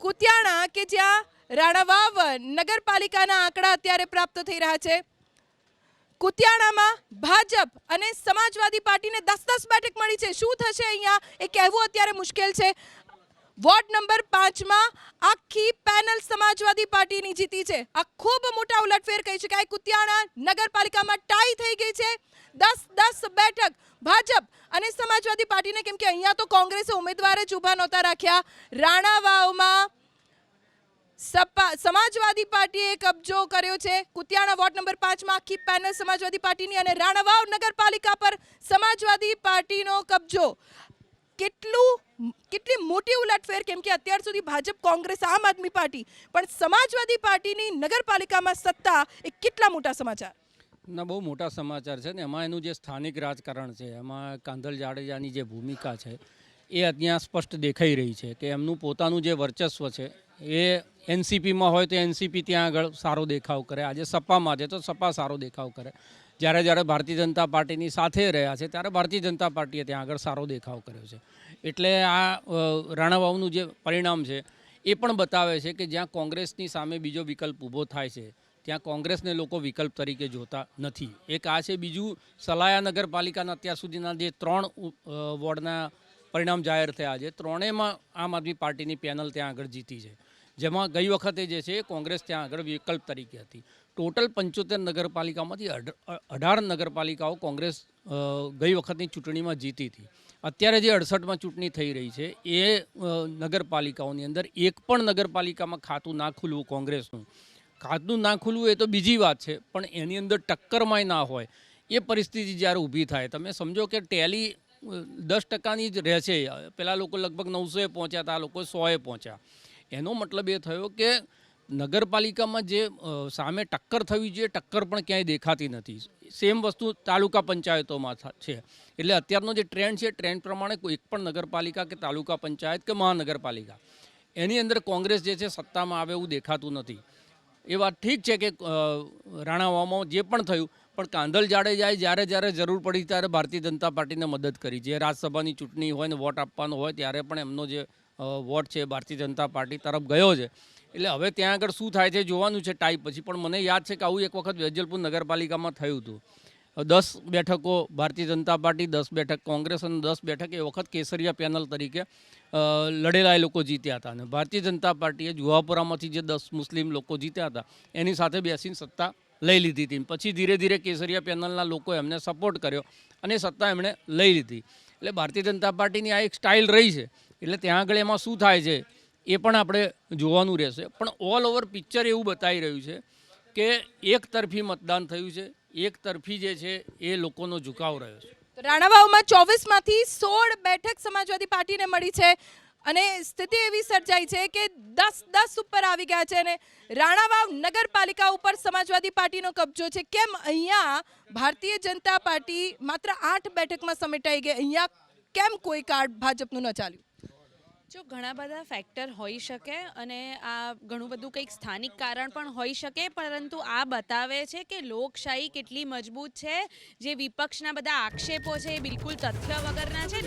કુતિયાણા કે જ્યાં રાણાવાવ નગરપાલિકાના આંકડા અત્યારે પ્રાપ્ત થઈ રહ્યા છે। કુતિયાણામાં ભાજપ અને સમાજવાદી પાર્ટીને 10-10 બેઠક મળી છે। શું થશે અહીંયા એ કહેવું અત્યારે મુશ્કેલ છે। વોર્ડ નંબર 5 માં આખી પેનલ સમાજવાદી પાર્ટીની જીતી છે। આ ખૂબ મોટા ઉલટફેર કહી શકાય। કુતિયાણા નગરપાલિકામાં ટાઈ થઈ ગઈ છે। 10-10 બેઠક ભાજપ અને સમાજવાદી પાર્ટીને, કેમ કે અહીંયા તો કોંગ્રેસે ઉમેદવાર જ ઊભા નહોતા રાખ્યા। રાણાવાવમાં સમાજવાદી પાર્ટીએ કબજો કર્યો છે। કુતિયાણા વોર્ડ નંબર 5 માં આખી પેનલ સમાજવાદી પાર્ટીની અને રાણાવાવ નગરપાલિકા પર સમાજવાદી પાર્ટીનો કબજો। કેટલી મોટી ઉલટફેર, કેમ કે અત્યાર સુધી ભાજપ, કોંગ્રેસ, આમ આદમી પાર્ટી, પણ સમાજવાદી પાર્ટીની નગરપાલિકામાં સત્તા એ કેટલા મોટા સમાચાર? ના, બહુ મોટા સમાચાર છે ને। એમાં એનું જે સ્થાનિક રાજકારણ છે, એમાં કાંધલ જાડેજાની જે ભૂમિકા છે એ અહીંયા સ્પષ્ટ દેખાઈ રહી છે કે એમનું પોતાનું જે વર્ચસ્વ છે એ એનસીપીમાં હોય તો એનસીપી ત્યાં આગળ સારો દેખાવ કરે, આજે સપામાં છે તો સપા સારો દેખાવ કરે, જ્યારે ભારતીય જનતા પાર્ટીની સાથે રહ્યા છે ત્યારે ભારતીય જનતા પાર્ટીએ ત્યાં આગળ સારો દેખાવ કર્યો છે। એટલે આ રાણાવાવનું જે પરિણામ છે એ પણ બતાવે છે કે જ્યાં કોંગ્રેસની સામે બીજો વિકલ્પ ઊભો થાય છે ત્યાં કોંગ્રેસને લોકો વિકલ્પ તરીકે જોતા નથી। એક આ છે। બીજું, સલાયા નગરપાલિકાના અત્યાર સુધીના જે 3 વોર્ડના પરિણામ જાહેર થયા છે, ત્રણેયમાં આમ આદમી પાર્ટીની પેનલ ત્યાં આગળ જીતી છે, જેમાં ગઈ વખતે જે છે કોંગ્રેસ ત્યાં આગળ વિકલ્પ તરીકે હતી। ટોટલ 75 નગરપાલિકામાંથી 18 નગરપાલિકાઓ કોંગ્રેસ ગઈ વખતની ચૂંટણીમાં જીતી હતી। અત્યારે જે 68માં ચૂંટણી થઈ રહી છે એ નગરપાલિકાઓની અંદર એક પણ નગરપાલિકામાં ખાતું ના ખુલવું, કોંગ્રેસનું ખાતું ના ખુલવું એ તો બીજી વાત છે, પણ એની અંદર ટક્કરમાંય ના હોય એ પરિસ્થિતિ જ્યારે ઊભી થાય, તમે સમજો કે ટેલી 10%ની જ રહે છે। પેલા લોકો લગભગ 900એ પહોંચ્યા હતા, આ લોકો 100એ પહોંચ્યા। એનો મતલબ એ થયો કે નગરપાલિકામાં જે સામે ટક્કર થવી જોઈએ ટક્કર પણ ક્યાંય દેખાતી નથી। સેમ વસ્તુ તાલુકા પંચાયતોમાં છે। એટલે અત્યારનો જે ટ્રેન્ડ છે, ટ્રેન્ડ પ્રમાણે કોઈ એક પણ નગરપાલિકા કે તાલુકા પંચાયત કે મહાનગરપાલિકા એની અંદર કોંગ્રેસ જે છે સત્તામાં આવે એવું દેખાતું નથી। એ વાત ઠીક છે કે રાણાવાવમાં જે પણ થયું, પણ કાંધલ જાડેજાએ જ્યારે જરૂર પડી ત્યારે ભારતીય જનતા પાર્ટીને મદદ કરી છે। રાજ્યસભાની ચૂંટણી હોય ને વોટ આપવાનો હોય ત્યારે પણ એમનો જે વોટ છે ભારતીય જનતા પાર્ટી તરફ ગયો છે। એટલે હવે ત્યાં આગળ શું થાય છે જોવાનું છે ટાઈ પછી। પણ મને યાદ છે કે આવું એક વખત વેજલપુર નગરપાલિકામાં થયું હતું। 10 બેઠકો ભારતીય જનતા પાર્ટી, 10 બેઠક કોંગ્રેસ અને 10 બેઠક એ વખત કેસરિયા પેનલ તરીકે લડેલા એ લોકો જીત્યા હતા। અને ભારતીય જનતા પાર્ટીએ જુહાપુરામાંથી જે 10 મુસ્લિમ લોકો જીત્યા હતા એની સાથે બેસીને સત્તા લઈ લીધી હતી। પછી ધીરે ધીરે કેસરિયા પેનલના લોકો એમને સપોર્ટ કર્યો અને સત્તા એમણે લઈ લીધી। એટલે ભારતીય જનતા પાર્ટીની આ એક સ્ટાઇલ રહી છે। એટલે ત્યાં આગળ એમાં શું થાય છે એ પણ આપણે જોવાનું રહેશે। પણ ઓલ ઓવર પિક્ચર એવું બતાવી રહ્યું છે કે એક તરફી મતદાન થયું છે, એક તરફી જે છે એ લોકોનો ઝુકાવ રહ્યો છે। રાણાવાવમાં 24માંથી 16 બેઠક સમાજવાદી પાર્ટીને મળી છે અને સ્થિતિ એવી સર્જાઈ છે કે 10-10 ઉપર આવી ગયા છે અને રાણાવાવ નગરપાલિકા ઉપર સમાજવાદી પાર્ટીનો કબજો છે। કેમ અહીંયા ભારતીય જનતા પાર્ટી માત્ર 8 બેઠકમાં સમેટાઈ ગઈ, અહીંયા કેમ કોઈ કાર્ડ ભાજપનું ન ચાલ્યું? જો ઘણા બધા ફેક્ટર હોઈ શકે અને આ ઘણું બધું કંઈક સ્થાનિક કારણ પણ હોઈ શકે, પરંતુ આ બતાવે છે કે લોકશાહી કેટલી મજબૂત છે। જે વિપક્ષના બધા આક્ષેપો છે એ બિલકુલ તથ્ય વગરના છે।